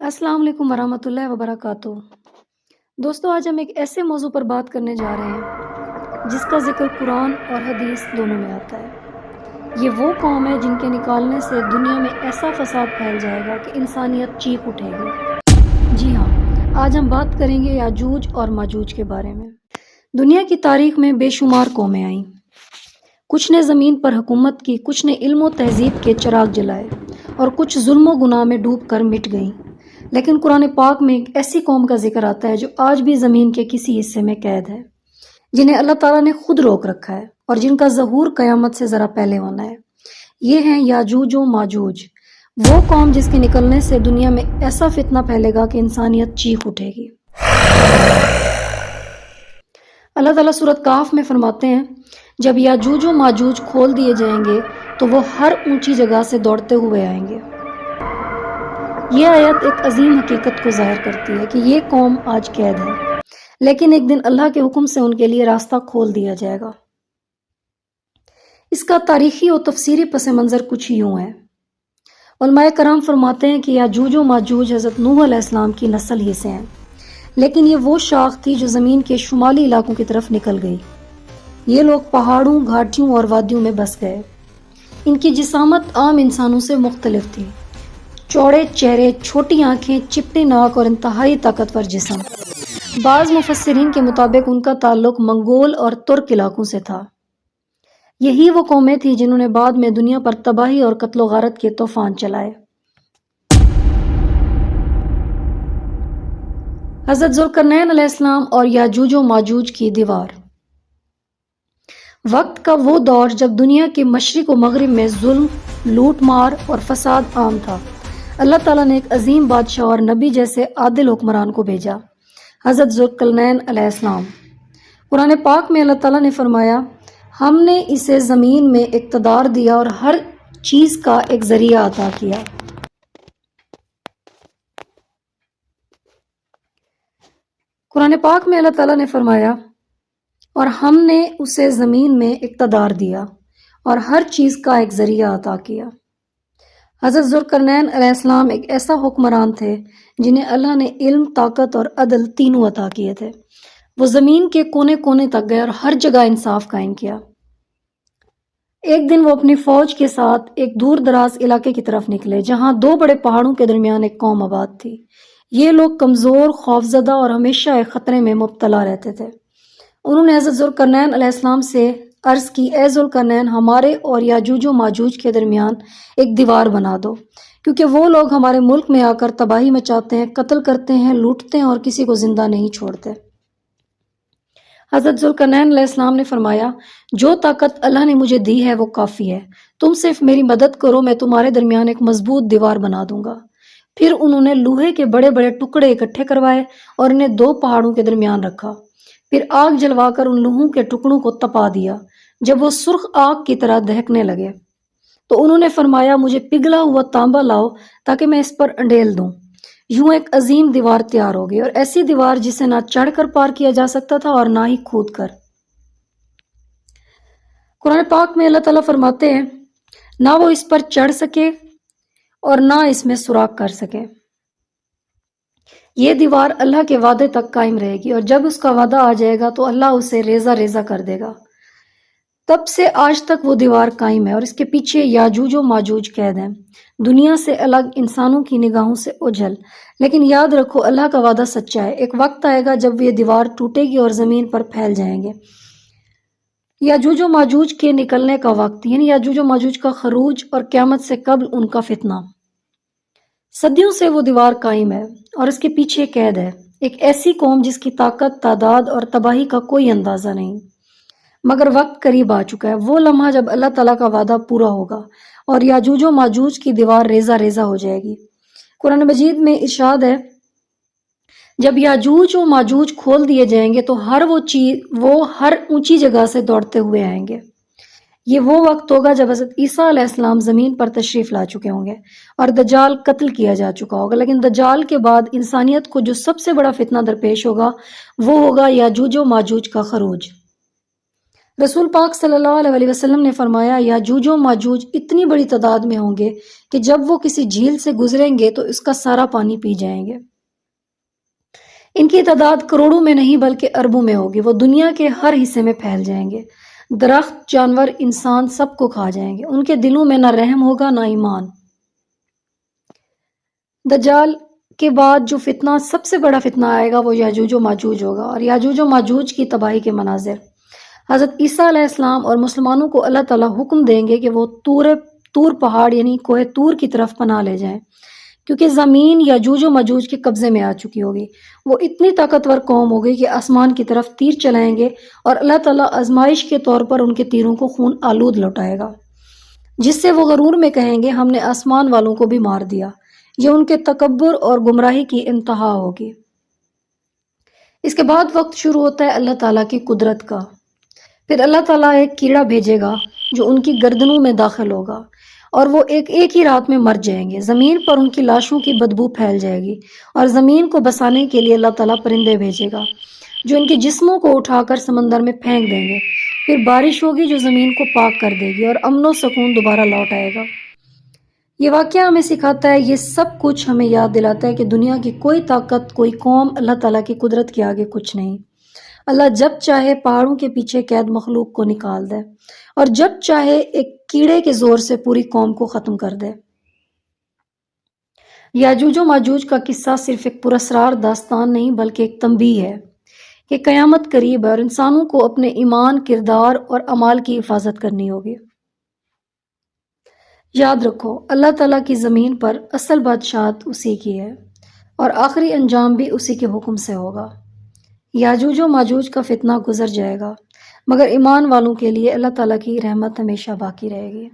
السلام علیکم ورحمۃ اللہ وبرکاتہ۔ دوستو، آج ہم ایک ایسے موضوع پر بات کرنے جا رہے ہیں جس کا ذکر قرآن اور حدیث دونوں میں آتا ہے۔ یہ وہ قوم ہے جن کے نکالنے سے دنیا میں ایسا فساد پھیل جائے گا کہ انسانیت چیخ اٹھے گی۔ جی ہاں، آج ہم بات کریں گے یاجوج اور ماجوج کے بارے میں۔ دنیا کی تاریخ میں بے شمار قومیں آئیں۔ کچھ نے زمین پر حکومت کی، کچھ نے علم و تہذیب کے چراغ جلائے اور کچھ ظلم و گناہ میں ڈوب کر مٹ گئیں۔ لیکن قرآن پاک میں ایک ایسی قوم کا ذکر آتا ہے جو آج بھی زمین کے کسی حصے میں قید ہے، جنہیں اللہ تعالیٰ نے خود روک رکھا ہے اور جن کا ظہور قیامت سے ذرا پہلے ہونا ہے۔ یہ ہیں یاجوج و ماجوج، وہ قوم جس کے نکلنے سے دنیا میں ایسا فتنہ پھیلے گا کہ انسانیت چیخ اٹھے گی۔ اللہ تعالیٰ سورۃ کہف میں فرماتے ہیں، جب یاجوج و ماجوج کھول دیے جائیں گے تو وہ ہر اونچی جگہ سے دوڑتے ہوئے آئیں گے۔ یہ آیت ایک عظیم حقیقت کو ظاہر کرتی ہے کہ یہ قوم آج قید ہے، لیکن ایک دن اللہ کے حکم سے ان کے لیے راستہ کھول دیا جائے گا۔ اس کا تاریخی اور تفسیری پس منظر کچھ یوں ہے۔ علماء کرام فرماتے ہیں کہ یاجوج و ماجوج حضرت نوح علیہ السلام کی نسل ہی سے ہیں، لیکن یہ وہ شاخ تھی جو زمین کے شمالی علاقوں کی طرف نکل گئی۔ یہ لوگ پہاڑوں، گھاٹیوں اور وادیوں میں بس گئے۔ ان کی جسامت عام انسانوں سے مختلف تھی، چوڑے چہرے، چھوٹی آنکھیں، چپٹے ناک اور انتہائی طاقتور جسم۔ بعض مفسرین کے مطابق ان کا تعلق منگول اور ترک علاقوں سے تھا۔ یہی وہ قومیں تھیں جنہوں نے بعد میں دنیا پر تباہی اور قتل و غارت کے طوفان چلائے۔ حضرت ذوالقرنین علیہ السلام اور یاجوج و ماجوج کی دیوار۔ وقت کا وہ دور جب دنیا کے مشرق و مغرب میں ظلم، لوٹ مار اور فساد عام تھا۔ اللہ تعالیٰ نے ایک عظیم بادشاہ اور نبی جیسے عادل حکمران کو بھیجا، حضرت ذوالقرنین علیہ السلام۔ قرآن پاک میں اللہ تعالیٰ نے فرمایا، ہم نے اسے زمین میں اقتدار دیا اور ہر چیز کا ایک ذریعہ عطا کیا۔ قرآن پاک میں اللہ تعالیٰ نے فرمایا، اور ہم نے اسے زمین میں اقتدار دیا اور ہر چیز کا ایک ذریعہ عطا کیا۔ حضرت ذوالقرنین علیہ السلام ایک ایسا حکمران تھے جنہیں اللہ نے علم، طاقت اور عدل تینوں عطا کیے تھے۔ وہ زمین کے کونے کونے تک گئے اور ہر جگہ انصاف قائم کیا۔ ایک دن وہ اپنی فوج کے ساتھ ایک دور دراز علاقے کی طرف نکلے جہاں دو بڑے پہاڑوں کے درمیان ایک قوم آباد تھی۔ یہ لوگ کمزور، خوفزدہ اور ہمیشہ ایک خطرے میں مبتلا رہتے تھے۔ انہوں نے حضرت ذوالقرنین علیہ السلام سے عرض کی، اے ذوالقرنین، ہمارے اور یاجوج و ماجوج کے درمیان ایک دیوار بنا دو، کیونکہ وہ لوگ ہمارے ملک میں آ کر تباہی مچاتے ہیں، قتل کرتے ہیں، لوٹتے ہیں اور کسی کو زندہ نہیں چھوڑتے۔ حضرت ذوالقرنین علیہ السلام نے فرمایا، جو طاقت اللہ نے مجھے دی ہے وہ کافی ہے، تم صرف میری مدد کرو، میں تمہارے درمیان ایک مضبوط دیوار بنا دوں گا۔ پھر انہوں نے لوہے کے بڑے بڑے ٹکڑے اکٹھے کروائے اور انہیں دو پہاڑوں کے درمیان رکھا، پھر آگ جلوا کر ان لوہوں کے ٹکڑوں کو تپا دیا۔ جب وہ سرخ آگ کی طرح دہکنے لگے تو انہوں نے فرمایا، مجھے پگھلا ہوا تانبا لاؤ تاکہ میں اس پر انڈیل دوں۔ یوں ایک عظیم دیوار تیار ہو گئی، اور ایسی دیوار جسے نہ چڑھ کر پار کیا جا سکتا تھا اور نہ ہی کھود کر۔ قرآن پاک میں اللہ تعالیٰ فرماتے ہیں، نہ وہ اس پر چڑھ سکے اور نہ اس میں سوراخ کر سکے۔ یہ دیوار اللہ کے وعدے تک قائم رہے گی، اور جب اس کا وعدہ آ جائے گا تو اللہ اسے ریزہ ریزہ کر دے گا۔ تب سے آج تک وہ دیوار قائم ہے، اور اس کے پیچھے یاجوج و ماجوج قید ہیں، دنیا سے الگ، انسانوں کی نگاہوں سے اوجھل۔ لیکن یاد رکھو، اللہ کا وعدہ سچا ہے، ایک وقت آئے گا جب یہ دیوار ٹوٹے گی اور زمین پر پھیل جائیں گے۔ یاجوج و ماجوج کے نکلنے کا وقت، یعنی یاجوج و ماجوج کا خروج اور قیامت سے قبل ان کا فتنہ۔ صدیوں سے وہ دیوار قائم ہے اور اس کے پیچھے قید ہے، ایک ایسی قوم جس کی طاقت، تعداد اور تباہی کا کوئی اندازہ نہیں۔ مگر وقت قریب آ چکا ہے، وہ لمحہ جب اللہ تعالیٰ کا وعدہ پورا ہوگا اور یاجوج و ماجوج کی دیوار ریزہ ریزہ ہو جائے گی۔ قرآن مجید میں ارشاد ہے، جب یاجوج و ماجوج کھول دیے جائیں گے تو وہ ہر اونچی جگہ سے دوڑتے ہوئے آئیں گے۔ یہ وہ وقت ہوگا جب حضرت عیسیٰ علیہ السلام زمین پر تشریف لا چکے ہوں گے اور دجال قتل کیا جا چکا ہوگا، لیکن دجال کے بعد انسانیت کو جو سب سے بڑا فتنہ درپیش ہوگا وہ ہوگا یاجوج و ماجوج کا خروج۔ رسول پاک صلی اللہ علیہ وسلم نے فرمایا یاجوج و ماجوج اتنی بڑی تعداد میں ہوں گے کہ جب وہ کسی جھیل سے گزریں گے تو اس کا سارا پانی پی جائیں گے۔ ان کی تعداد کروڑوں میں نہیں بلکہ اربوں میں ہوگی۔ وہ دنیا کے ہر حصے میں پھیل جائیں گے، درخت، جانور، انسان سب کو کھا جائیں گے۔ ان کے دلوں میں نہ رحم ہوگا نہ ایمان۔ دجال کے بعد جو فتنہ، سب سے بڑا فتنہ آئے گا وہ یاجوج و ماجوج ہوگا، اور یاجوج و ماجوج کی تباہی کے مناظر۔ حضرت عیسیٰ علیہ السلام اور مسلمانوں کو اللہ تعالیٰ حکم دیں گے کہ وہ طور پہاڑ یعنی کوہ طور کی طرف پناہ لے جائیں، کیونکہ زمین یاجوج و ماجوج کے قبضے میں آ چکی ہوگی۔ وہ اتنی طاقتور قوم ہوگی کہ آسمان کی طرف تیر چلائیں گے اور اللہ تعالیٰ آزمائش کے طور پر ان کے تیروں کو خون آلود لوٹائے گا، جس سے وہ غرور میں کہیں گے ہم نے آسمان والوں کو بھی مار دیا۔ یہ ان کے تکبر اور گمراہی کی انتہا ہوگی۔ اس کے بعد وقت شروع ہوتا ہے اللہ تعالیٰ کی قدرت کا۔ پھر اللہ تعالیٰ ایک کیڑا بھیجے گا جو ان کی گردنوں میں داخل ہوگا، اور وہ ایک ہی رات میں مر جائیں گے۔ زمین پر ان کی لاشوں کی بدبو پھیل جائے گی، اور زمین کو بسانے کے لیے اللہ تعالیٰ پرندے بھیجے گا جو ان کے جسموں کو اٹھا کر سمندر میں پھینک دیں گے۔ پھر بارش ہوگی جو زمین کو پاک کر دے گی، اور امن و سکون دوبارہ لوٹ آئے گا۔ یہ واقعہ ہمیں سکھاتا ہے، یہ سب کچھ ہمیں یاد دلاتا ہے کہ دنیا کی کوئی طاقت، کوئی قوم اللہ تعالیٰ کی قدرت کے آگے کچھ نہیں۔ اللہ جب چاہے پہاڑوں کے پیچھے قید مخلوق کو نکال دے، اور جب چاہے ایک کیڑے کے زور سے پوری قوم کو ختم کر دے۔ یاجوج و ماجوج کا قصہ صرف ایک پراسرار داستان نہیں بلکہ ایک تنبیہ ہے کہ قیامت قریب ہے، اور انسانوں کو اپنے ایمان، کردار اور اعمال کی حفاظت کرنی ہوگی۔ یاد رکھو، اللہ تعالیٰ کی زمین پر اصل بادشاہت اسی کی ہے، اور آخری انجام بھی اسی کے حکم سے ہوگا۔ یاجوج و ماجوج کا فتنہ گزر جائے گا، مگر ایمان والوں کے لیے اللہ تعالیٰ کی رحمت ہمیشہ باقی رہے گی۔